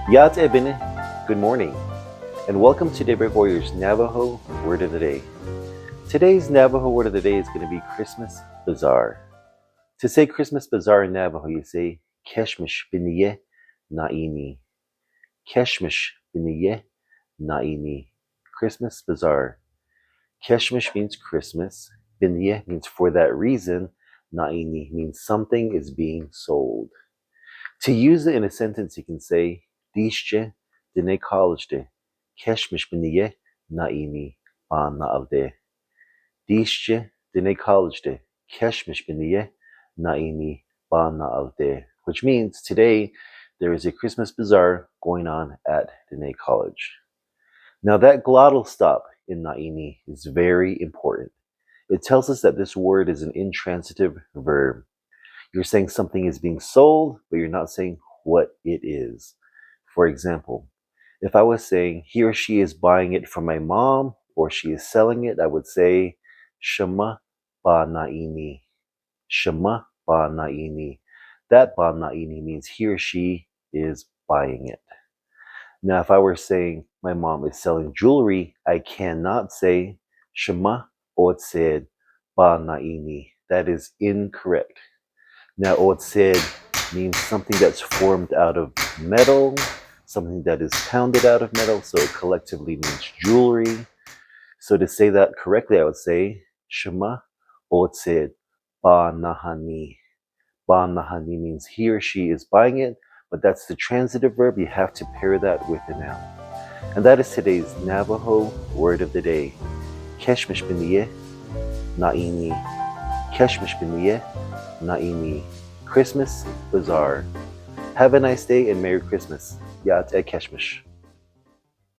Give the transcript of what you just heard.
Yat Ebene, good morning, and welcome to Daybreak Warriors Navajo Word of the Day. Today's Navajo Word of the Day is going to be Christmas Bazaar. To say Christmas Bazaar in Navajo, you say Keshmish Biniye Naini. Keshmish Biniye Naini. Christmas Bazaar. Keshmish means Christmas. Biniye means for that reason. Naini means something is being sold. To use it in a sentence, you can say Dishche dine college Keshmish biniye naini ba naavde. Dishche dine college Keshmish biniye naini ba naavde. Which means today there is a Christmas bazaar going on at Dine College. Now that glottal stop in naini is very important. It tells us that this word is an intransitive verb. You're saying something is being sold, but you're not saying what it is. For example, if I was saying he or she is buying it from my mom or she is selling it, I would say Shema ba naini. Shema ba naini. That ba naini means he or she is buying it. Now, if I were saying my mom is selling jewelry, I cannot say Shema otsed ba naini. That is incorrect. Now, otsed means something that's formed out of metal, something that is pounded out of metal, so it collectively means jewelry. So to say that correctly, I would say Shema otsed ba nahani. Ba nahani means he or she is buying it, but that's the transitive verb. You have to pair that with a noun. And that is today's Navajo word of the day. Keshmish biniye naini. Keshmish biniye naini. Christmas Bazaar. Have a nice day and Merry Christmas. Yat Keshmish.